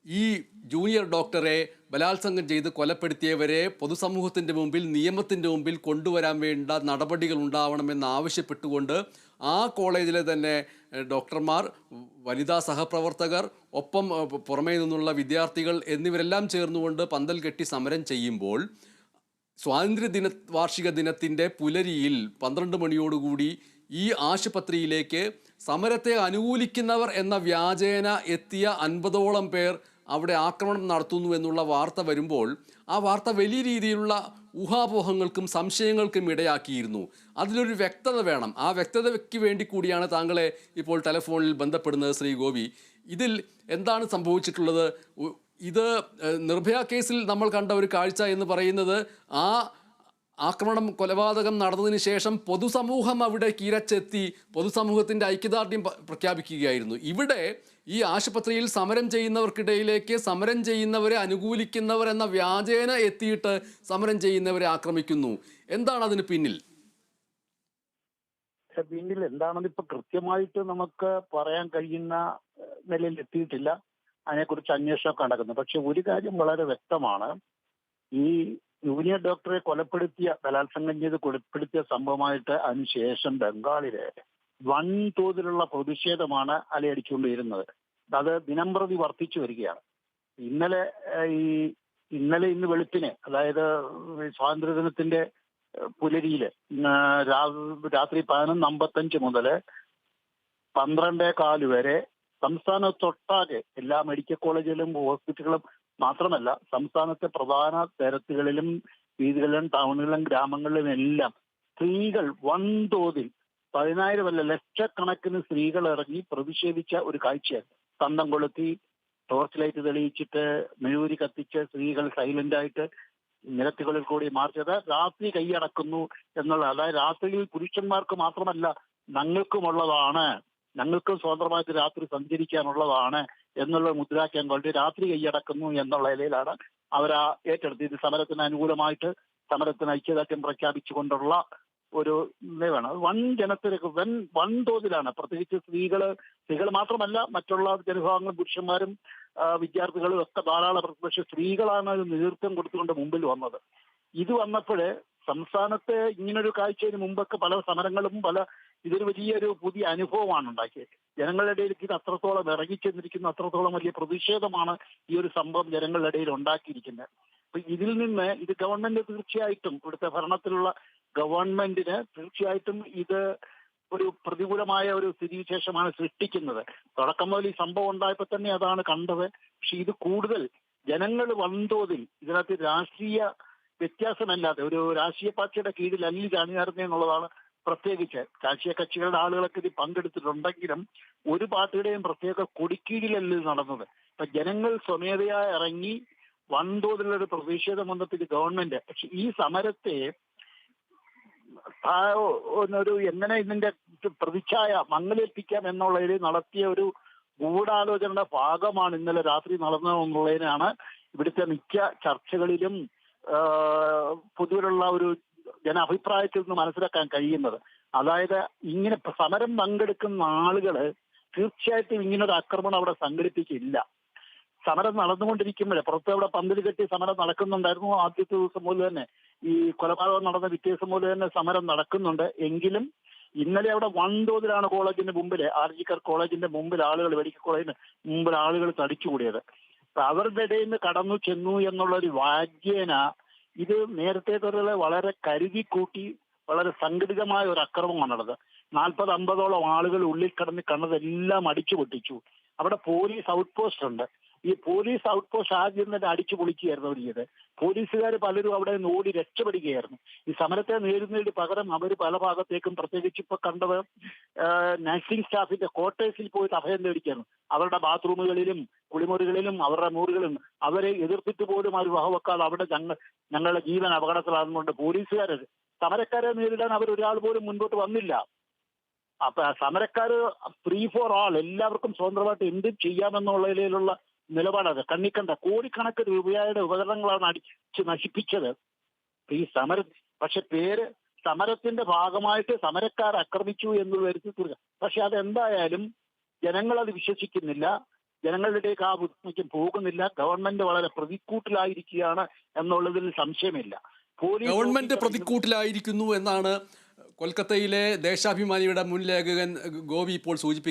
ഈ ജൂനിയർ ഡോക്ടറെ ബലാത്സംഗം ചെയ്ത് കൊലപ്പെടുത്തിയവരെ പൊതുസമൂഹത്തിൻ്റെ മുമ്പിൽ നിയമത്തിൻ്റെ മുമ്പിൽ കൊണ്ടുവരാൻ വേണ്ട നടപടികൾ ഉണ്ടാവണമെന്ന് ആവശ്യപ്പെട്ടുകൊണ്ട് ആ കോളേജിലെ തന്നെ ഡോക്ടർമാർ, വനിതാ സഹപ്രവർത്തകർ, ഒപ്പം പുറമേ നിന്നുള്ള വിദ്യാർത്ഥികൾ എന്നിവരെല്ലാം ചേർന്നുകൊണ്ട് പന്തൽ കെട്ടി സമരം ചെയ്യുമ്പോൾ സ്വാതന്ത്ര്യദിന വാർഷിക ദിനത്തിൻ്റെ പുലരിയിൽ 12 മണിയോടുകൂടി ഈ ആശുപത്രിയിലേക്ക് സമരത്തെ അനുകൂലിക്കുന്നവർ എന്ന വ്യാജേന എത്തിയ 50ഓളം പേർ അവിടെ ആക്രമണം നടത്തുന്നു എന്നുള്ള വാർത്ത വരുമ്പോൾ ആ വാർത്ത വലിയ രീതിയിലുള്ള ഊഹാപോഹങ്ങൾക്കും സംശയങ്ങൾക്കും ഇടയാക്കിയിരുന്നു. അതിലൊരു വ്യക്തത വേണം. ആ വ്യക്തതയ്ക്ക് വേണ്ടി കൂടിയാണ് താങ്കളെ ഇപ്പോൾ ടെലിഫോണിൽ ബന്ധപ്പെടുന്നത് ശ്രീ ഗോപി. ഇതിൽ എന്താണ് സംഭവിച്ചിട്ടുള്ളത്? ഇത് നിർഭയ കേസിൽ നമ്മൾ കണ്ട ഒരു കാഴ്ച എന്ന് പറയുന്നത് ആ ആക്രമണം, കൊലപാതകം നടന്നതിന് ശേഷം പൊതുസമൂഹം അവിടെ ഇരച്ചെത്തി പൊതുസമൂഹത്തിൻ്റെ ഐക്യദാർഢ്യം പ്രഖ്യാപിക്കുകയായിരുന്നു. ഇവിടെ ഈ ആശുപത്രിയിൽ സമരം ചെയ്യുന്നവർക്കിടയിലേക്ക് സമരം ചെയ്യുന്നവരെ അനുകൂലിക്കുന്നവർ എന്ന വ്യാജേന എത്തിയിട്ട് സമരം ചെയ്യുന്നവരെ ആക്രമിക്കുന്നു. എന്താണ് അതിന് പിന്നിൽ? പിന്നിൽ എന്താണെന്ന് ഇപ്പൊ കൃത്യമായിട്ട് നമുക്ക് പറയാൻ കഴിയുന്ന നിലയിൽ എത്തിയിട്ടില്ല. അതിനെക്കുറിച്ച് അന്വേഷണമൊക്കെ നടക്കുന്നു. പക്ഷെ ഒരു കാര്യം വളരെ വ്യക്തമാണ്. ഈ ജൂനിയർ ഡോക്ടറെ ബലാത്സംഗം ചെയ്ത് കൊലപ്പെടുത്തിയ സംഭവമായിട്ട് അതിനുശേഷം ബംഗാളിലെ വൻതോതിലുള്ള പ്രതിഷേധമാണ് അലയടിച്ചുകൊണ്ടിരുന്നത്. അത് ദിനംപ്രതി വർദ്ധിച്ചു വരികയാണ്. ഇന്ന് വെളുപ്പിന്, അതായത് സ്വാതന്ത്ര്യദിനത്തിന്റെ പുലരിയില് രാത്രി 11:55 മുതൽ 12:15 വരെ സംസ്ഥാനത്തൊട്ടാകെ എല്ലാ മെഡിക്കൽ കോളേജുകളിലും ഹോസ്പിറ്റലുകളും മാത്രമല്ല സംസ്ഥാനത്തെ പ്രധാന നിരത്തുകളിലും വീടുകളിലും ടൗണുകളിലും ഗ്രാമങ്ങളിലും എല്ലാം സ്ത്രീകൾ വൻതോതിൽ 10,000 അല്ല ലക്ഷക്കണക്കിന് സ്ത്രീകൾ ഇറങ്ങി പ്രതിഷേധിച്ച ഒരു കാഴ്ചയാണ്. തന്തം കൊളുത്തി, ടോർച്ച് ലൈറ്റ് തെളിയിച്ചിട്ട്, മെഴുകുതിരി കത്തിച്ച് സ്ത്രീകൾ സൈലന്റ് ആയിട്ട് നിരത്തുകളിൽ കൂടി മാർച്ചത്. രാത്രി കൈയടക്കുന്നു എന്നുള്ള, അതായത് രാത്രിയിൽ പുരുഷന്മാർക്ക് മാത്രമല്ല ഞങ്ങൾക്കുമുള്ളതാണ്, ഞങ്ങൾക്കും സ്വതന്ത്രമായിട്ട് രാത്രി സഞ്ചരിക്കാനുള്ളതാണ് എന്നുള്ള മുദ്രാവാക്യം കൊണ്ട് രാത്രി കൈയടക്കുന്നു എന്നുള്ള നിലയിലാണ് അവർ ഏറ്റെടുത്ത്. ഇത് സമരത്തിന് അനുകൂലമായിട്ട് സമരത്തിന് ഐക്യദാർഢ്യം പ്രഖ്യാപിച്ചുകൊണ്ടുള്ള ഒരു നിലവാണ്. വൻതോതിലാണ്. പ്രത്യേകിച്ച് സ്ത്രീകൾ മാത്രമല്ല മറ്റുള്ള ജനവിഭാഗങ്ങളും പുരുഷന്മാരും വിദ്യാർത്ഥികളും ഒക്കെ ധാരാളം. പക്ഷെ സ്ത്രീകളാണ് അത് നേതൃത്വം കൊടുത്തുകൊണ്ട് മുമ്പിൽ വന്നത്. ഇത് വന്നപ്പോൾ സംസ്ഥാനത്ത് ഇങ്ങനൊരു കാഴ്ചയ്ക്ക് മുമ്പൊക്കെ പല സമരങ്ങളും ഇതൊരു വലിയൊരു പുതിയ അനുഭവമാണ് ഉണ്ടാക്കിയത്. ജനങ്ങളുടെ ഇടയിലേക്ക് ഇത് അത്രത്തോളം ഇറങ്ങിച്ചെന്നിരിക്കുന്ന, അത്രത്തോളം വലിയ പ്രതിഷേധമാണ് ഈ ഒരു സംഭവം ജനങ്ങളുടെ ഇടയിൽ ഉണ്ടാക്കിയിരിക്കുന്നത്. അപ്പൊ ഇതിൽ നിന്ന് ഇത് ഗവൺമെന്റ് തീർച്ചയായിട്ടും, ഇവിടുത്തെ ഭരണത്തിലുള്ള ഗവൺമെന്റിന് തീർച്ചയായിട്ടും ഇത് ഒരു പ്രതികൂലമായ ഒരു സ്ഥിതിവിശേഷമാണ് സൃഷ്ടിക്കുന്നത്. തുടക്കം മുതൽ ഈ സംഭവം ഉണ്ടായപ്പോൾ തന്നെ അതാണ് കണ്ടത്. പക്ഷെ ഇത് കൂടുതൽ ജനങ്ങൾ വൻതോതിൽ ഇതിനകത്ത് രാഷ്ട്രീയ വ്യത്യാസമല്ലാതെ ഒരു രാഷ്ട്രീയ പാർട്ടിയുടെ കീഴിൽ അണിനിരന്നേ എന്നുള്ളതാണ്. പ്രത്യേകിച്ച് രാഷ്ട്രീയ കക്ഷികളുടെ ആളുകളൊക്കെ ഇത് പങ്കെടുത്തിട്ടുണ്ടെങ്കിലും ഒരു പാർട്ടിയുടെയും പ്രത്യേക കൊടിക്കീഴിലല്ല ഇത് നടന്നത്. ഇപ്പൊ ജനങ്ങൾ സ്വമേധയാ ഇറങ്ങി വൻതോതിലുള്ള ഒരു പ്രതിഷേധം വന്നപ്പോൾ ഗവൺമെന്റ് പക്ഷെ ഈ സമരത്തെ എങ്ങനെ ഇതിന്റെ പ്രതിച്ഛായ മങ്ങലേൽപ്പിക്കാം എന്നുള്ളതിൽ നടത്തിയ ഒരു ഗൂഢാലോചനയുടെ ഭാഗമാണ് ഇന്നലെ രാത്രി നടന്നതെന്നുള്ളതിനാണ് ഇവിടുത്തെ മിക്ക ചർച്ചകളിലും പൊതുവിലുള്ള ഒരു ജനാഭിപ്രായത്തിൽ നിന്ന് മനസ്സിലാക്കാൻ കഴിയുന്നത്. അതായത് ഇങ്ങനെ സമരം പങ്കെടുക്കുന്ന ആളുകള് തീർച്ചയായിട്ടും ഇങ്ങനൊരു ആക്രമണം അവിടെ സംഘടിപ്പിക്കില്ല. സമരം നടന്നുകൊണ്ടിരിക്കുമ്പോഴേ പുറത്ത് അവിടെ പന്തൽ കെട്ടി സമരം നടക്കുന്നുണ്ടായിരുന്നു. ആദ്യത്തെ ദിവസം മുതൽ തന്നെ, ഈ കൊലപാതകം നടന്ന പിറ്റേ ദിവസം മുതൽ തന്നെ സമരം നടക്കുന്നുണ്ട്. എങ്കിലും ഇന്നലെ അവിടെ വൻതോതിലാണ് കോളേജിന്റെ മുമ്പിൽ, ആർജിക്കർ കോളേജിന്റെ മുമ്പിൽ ആളുകൾ, മെഡിക്കൽ കോളേജിന് മുമ്പിൽ ആളുകൾ തടിച്ചുകൂടിയത്. അപ്പൊ അവരുടെ ഇടയിൽ നിന്ന് കടന്നു ചെന്നു എന്നുള്ളൊരു വാഗ്യേന ഇത് നേരത്തെ തന്നെ വളരെ കരുതി കൂട്ടി വളരെ സംഘടിതമായ ഒരു ആക്രമണമാണ് നടന്നത്. 40-50ഓളം ആളുകൾ ഉള്ളിൽ കണ്ടതെല്ലാം അടിച്ചു പൊട്ടിച്ചു. അവിടെ പോലീസ് ഔട്ട് പോസ്റ്റ് ഉണ്ട്. ഈ പോലീസ് ഔട്ട് പോസ്റ്റ് ആദ്യം തന്നെ അടിച്ചു പൊളിക്കുകയായിരുന്നു അവർ ചെയ്ത്. പോലീസുകാർ പലരും അവിടെ നിന്ന് ഓടി രക്ഷപ്പെടുകയായിരുന്നു. ഈ സമരത്തെ നേരിടുന്നതിന് പകരം അവർ പല ഭാഗത്തേക്കും, പ്രത്യേകിച്ച് ഇപ്പൊ കണ്ടത് നഴ്സിംഗ് സ്റ്റാഫിന്റെ ക്വാർട്ടേഴ്സിൽ പോയിട്ട് അഭയം തേടിക്കായിരുന്നു. അവരുടെ ബാത്റൂമുകളിലും കുളിമുറികളിലും അവരുടെ മുറികളിലും അവരെ എതിർത്തിട്ട് പോലും അവർ വഹവെക്കാതെ അവിടെ ഞങ്ങളുടെ ജീവൻ അപകടത്തിലാകുന്നുണ്ട്. പോലീസുകാർ സമരക്കാരെ നേരിടാൻ ഒരാൾ പോലും മുൻപോട്ട് വന്നില്ല. അപ്പൊ സമരക്കാര് ഫ്രീ ഫോർ ആൾ, എല്ലാവർക്കും സ്വതന്ത്രമായിട്ട് എന്തും ചെയ്യാമെന്നുള്ളതിലുള്ള നിലപാടാണ്. കണ്ണിക്കണ്ട കോടിക്കണക്കിന് രൂപയുടെ ഉപകരണങ്ങളാണ് അടിച്ച് നശിപ്പിച്ചത് ഈ സമരം. പക്ഷെ സമരത്തിന്റെ ഭാഗമായിട്ട് സമരക്കാർ ആക്രമിച്ചു എന്ന് വരുത്തി തീർക്കുക. പക്ഷെ അതെന്തായാലും ജനങ്ങളത് വിശ്വസിക്കുന്നില്ല. ജനങ്ങളിലേക്ക് ആ ബുദ്ധിമുട്ട് പോകുന്നില്ല. ഗവൺമെന്റ് വളരെ പ്രതിക്കൂട്ടിലായിരിക്കുകയാണ് എന്നുള്ളതിൽ സംശയമില്ല. ഗവൺമെന്റ് പ്രതിക്കൂട്ടിലായിരിക്കുന്നു എന്നാണ് കൊൽക്കത്തയിലെ ദേശാഭിമാനിയുടെ മുൻ ലേഖകൻ ഗോപി ഇപ്പോൾ സൂചിപ്പിക്കുന്നത്.